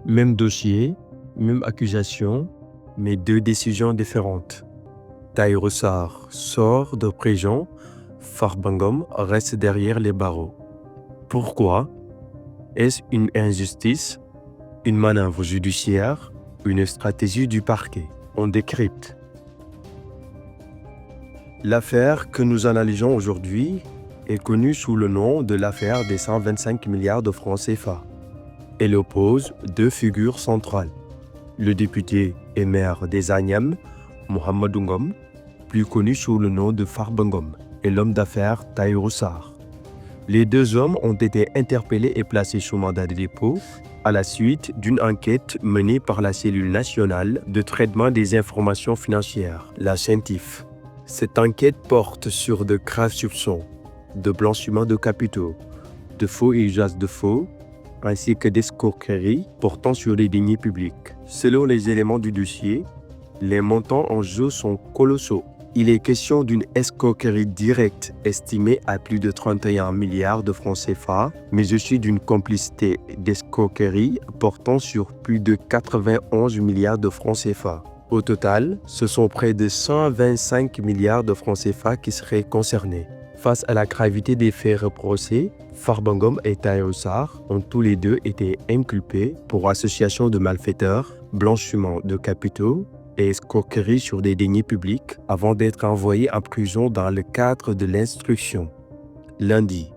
Même dossier, même accusation, mais deux décisions différentes. Tahirou Sarr sort de prison, Farba Ngom reste derrière les barreaux. Pourquoi? Est-ce une injustice, une manœuvre judiciaire, une stratégie du parquet? On décrypte. L'affaire que nous analysons aujourd'hui est connue sous le nom de l'affaire des 125 milliards de francs CFA. Elle oppose deux figures centrales. Le député et maire des Agnam, Mohamedou Ngom, plus connu sous le nom de Farba Ngom, et l'homme d'affaires Tahirou Sarr. Les deux hommes ont été interpellés et placés sous mandat de dépôt à la suite d'une enquête menée par la cellule nationale de traitement des informations financières, la CENTIF. Cette enquête porte sur de graves soupçons de blanchiment de capitaux, de faux et usage de faux, ainsi que d'escroqueries portant sur les deniers publics. Selon les éléments du dossier, les montants en jeu sont colossaux. Il est question d'une escroquerie directe estimée à plus de 31 milliards de francs CFA, mais aussi d'une complicité d'escroquerie portant sur plus de 91 milliards de francs CFA. Au total, ce sont près de 125 milliards de francs CFA qui seraient concernés. Face à la gravité des faits reprochés, Farba Ngom et Tahirou Sarr ont tous les deux été inculpés pour association de malfaiteurs, blanchiment de capitaux et escroquerie sur des deniers publics avant d'être envoyés en prison dans le cadre de l'instruction. Lundi,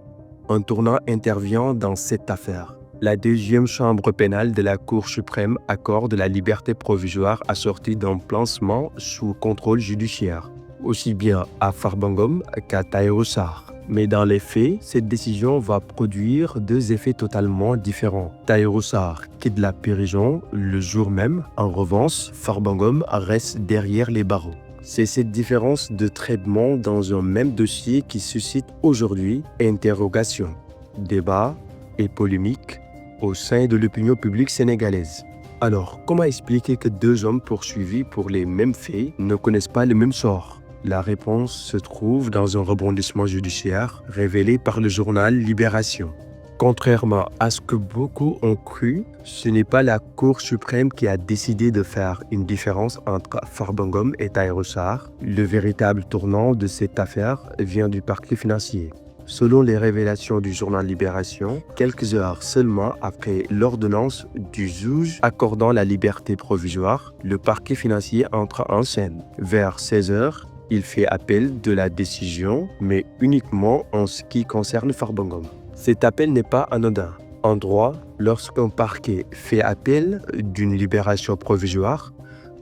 un tournant intervient dans cette affaire. La deuxième chambre pénale de la Cour suprême accorde la liberté provisoire assortie d'un placement sous contrôle judiciaire, aussi bien à Farba Ngom qu'à Tahirou Sarr. Mais dans les faits, cette décision va produire deux effets totalement différents. Tahirou Sarr quitte la prison le jour même. En revanche, Farba Ngom reste derrière les barreaux. C'est cette différence de traitement dans un même dossier qui suscite aujourd'hui interrogations, débats et polémiques au sein de l'opinion publique sénégalaise. Alors, comment expliquer que deux hommes poursuivis pour les mêmes faits ne connaissent pas le même sort? La réponse se trouve dans un rebondissement judiciaire révélé par le journal Libération. Contrairement à ce que beaucoup ont cru, ce n'est pas la Cour suprême qui a décidé de faire une différence entre Farba Ngom et Tahirou Sarr. Le véritable tournant de cette affaire vient du parquet financier. Selon les révélations du journal Libération, quelques heures seulement après l'ordonnance du juge accordant la liberté provisoire, le parquet financier entre en scène. Vers 16 heures, il fait appel de la décision, mais uniquement en ce qui concerne Farba Ngom. Cet appel n'est pas anodin. En droit, lorsqu'un parquet fait appel d'une libération provisoire,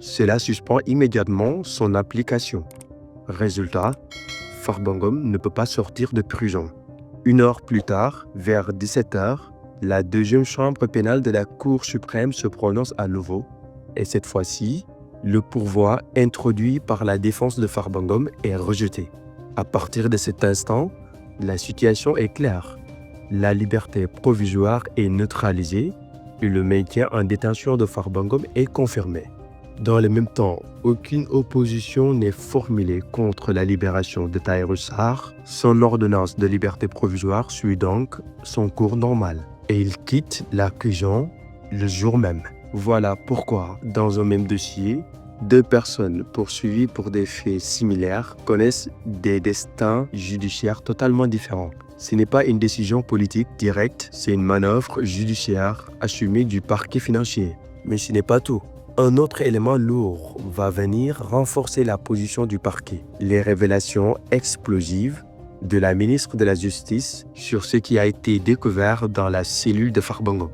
cela suspend immédiatement son application. Résultat, Farba Ngom ne peut pas sortir de prison. Une heure plus tard, vers 17 heures, la deuxième chambre pénale de la Cour suprême se prononce à nouveau, et cette fois-ci, le pourvoi introduit par la défense de Farba Ngom est rejeté. À partir de cet instant, la situation est claire. La liberté provisoire est neutralisée et le maintien en détention de Farba Ngom est confirmé. Dans le même temps, aucune opposition n'est formulée contre la libération de Tahirou Sarr. Son ordonnance de liberté provisoire suit donc son cours normal et il quitte la prison le jour même. Voilà pourquoi, dans un même dossier, deux personnes poursuivies pour des faits similaires connaissent des destins judiciaires totalement différents. Ce n'est pas une décision politique directe, c'est une manœuvre judiciaire assumée du parquet financier. Mais ce n'est pas tout. Un autre élément lourd va venir renforcer la position du parquet. Les révélations explosives de la ministre de la Justice sur ce qui a été découvert dans la cellule de Farba Ngom.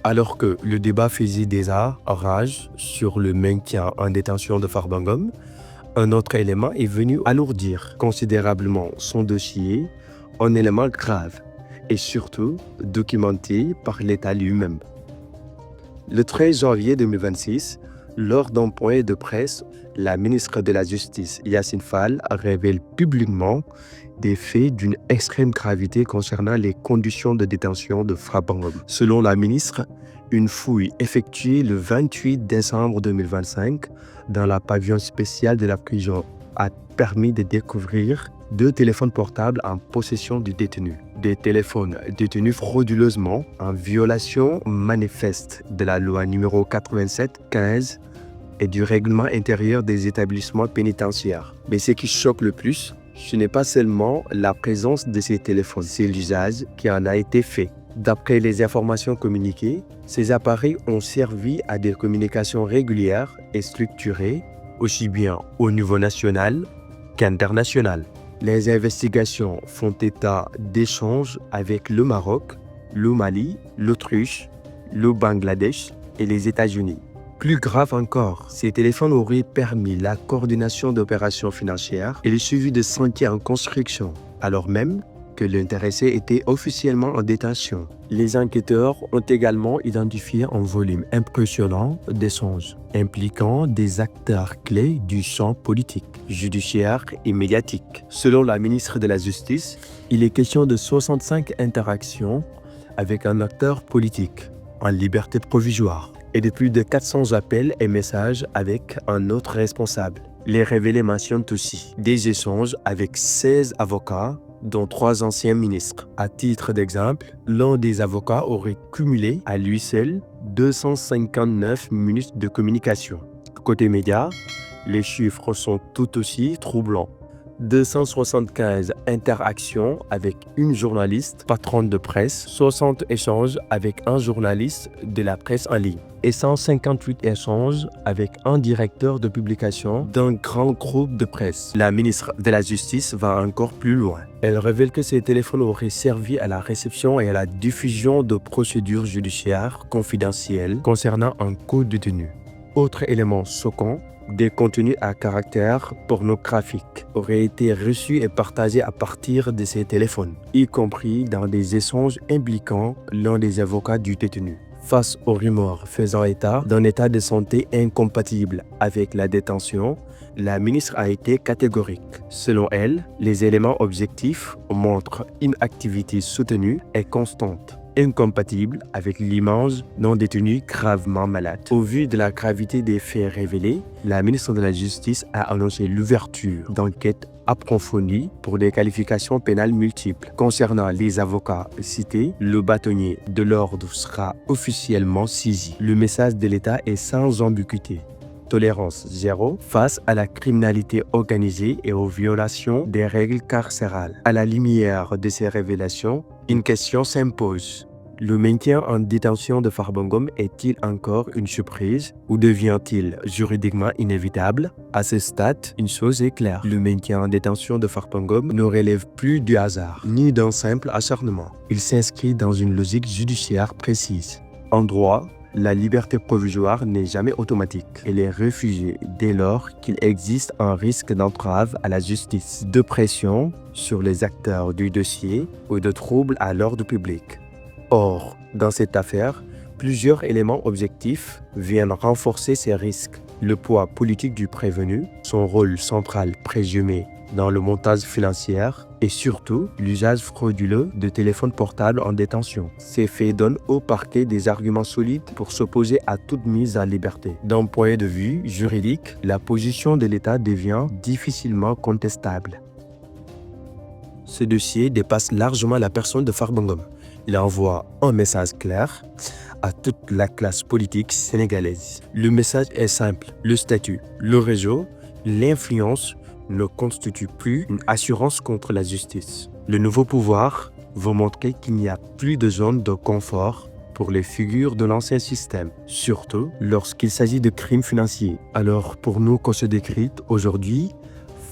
Alors que le débat faisait déjà rage sur le maintien en détention de Farba Ngom, un autre élément est venu alourdir considérablement son dossier, un élément grave et surtout documenté par l'État lui-même. Le 13 janvier 2026, lors d'un point de presse, la ministre de la Justice, Yacine Fall, révèle publiquement des faits d'une extrême gravité concernant les conditions de détention de Farba Ngom. Selon la ministre, une fouille effectuée le 28 décembre 2025 dans la pavillon spécial de la prison a permis de découvrir 2 téléphones portables en possession du détenu. Des téléphones détenus frauduleusement en violation manifeste de la loi numéro 87-15 et du règlement intérieur des établissements pénitentiaires. Mais ce qui choque le plus, ce n'est pas seulement la présence de ces téléphones, c'est l'usage qui en a été fait. D'après les informations communiquées, ces appareils ont servi à des communications régulières et structurées, aussi bien au niveau national qu'international. Les investigations font état d'échanges avec le Maroc, le Mali, l'Autriche, le Bangladesh et les États-Unis. Plus grave encore, ces téléphones auraient permis la coordination d'opérations financières et le suivi de chantiers en construction, alors même que l'intéressé était officiellement en détention. Les enquêteurs ont également identifié un volume impressionnant d'échanges impliquant des acteurs clés du champ politique, judiciaire et médiatique. Selon la ministre de la Justice, il est question de 65 interactions avec un acteur politique en liberté provisoire et de plus de 400 appels et messages avec un autre responsable. Les révélés mentionnent aussi des échanges avec 16 avocats dont 3 anciens ministres. À titre d'exemple, l'un des avocats aurait cumulé à lui seul 259 minutes de communication. Côté médias, les chiffres sont tout aussi troublants. 275 interactions avec une journaliste patronne de presse, 60 échanges avec un journaliste de la presse en ligne et 158 échanges avec un directeur de publication d'un grand groupe de presse. La ministre de la Justice va encore plus loin. Elle révèle que ces téléphones auraient servi à la réception et à la diffusion de procédures judiciaires confidentielles concernant un co-détenu. Autre élément choquant, des contenus à caractère pornographique auraient été reçus et partagés à partir de ces téléphones, y compris dans des échanges impliquant l'un des avocats du détenu. Face aux rumeurs faisant état d'un état de santé incompatible avec la détention, la ministre a été catégorique. Selon elle, les éléments objectifs montrent une activité soutenue et constante, incompatible avec l'image d'un détenu gravement malade. Au vu de la gravité des faits révélés, la ministre de la Justice a annoncé l'ouverture d'enquêtes approfondies pour des qualifications pénales multiples. Concernant les avocats cités, le bâtonnier de l'ordre sera officiellement saisi. Le message de l'État est sans ambiguïté. Tolérance zéro face à la criminalité organisée et aux violations des règles carcérales. À la lumière de ces révélations, une question s'impose. Le maintien en détention de Farba Ngom est-il encore une surprise ou devient-il juridiquement inévitable? À ce stade, une chose est claire. Le maintien en détention de Farba Ngom ne relève plus du hasard, ni d'un simple acharnement. Il s'inscrit dans une logique judiciaire précise. En droit, la liberté provisoire n'est jamais automatique. Elle est refusée dès lors qu'il existe un risque d'entrave à la justice, de pression sur les acteurs du dossier ou de troubles à l'ordre public. Or, dans cette affaire, plusieurs éléments objectifs viennent renforcer ces risques. Le poids politique du prévenu, son rôle central présumé dans le montage financier et surtout l'usage frauduleux de téléphones portables en détention. Ces faits donnent au parquet des arguments solides pour s'opposer à toute mise en liberté. D'un point de vue juridique, la position de l'État devient difficilement contestable. Ce dossier dépasse largement la personne de Farba Ngom. Il envoie un message clair à toute la classe politique sénégalaise. Le message est simple. Le statut, le réseau, l'influence ne constituent plus une assurance contre la justice. Le nouveau pouvoir veut montrer qu'il n'y a plus de zone de confort pour les figures de l'ancien système, surtout lorsqu'il s'agit de crimes financiers. Alors pour nous qu'on se décrypte aujourd'hui,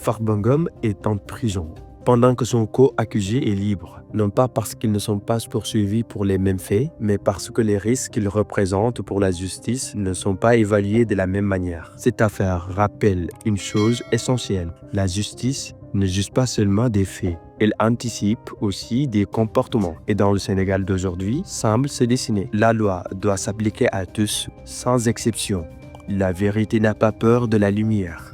Farba Ngom est en prison, pendant que son co-accusé est libre, non pas parce qu'ils ne sont pas poursuivis pour les mêmes faits, mais parce que les risques qu'ils représentent pour la justice ne sont pas évalués de la même manière. Cette affaire rappelle une chose essentielle. La justice ne juge pas seulement des faits, elle anticipe aussi des comportements. Et dans le Sénégal d'aujourd'hui, semble se dessiner. La loi doit s'appliquer à tous, sans exception. La vérité n'a pas peur de la lumière.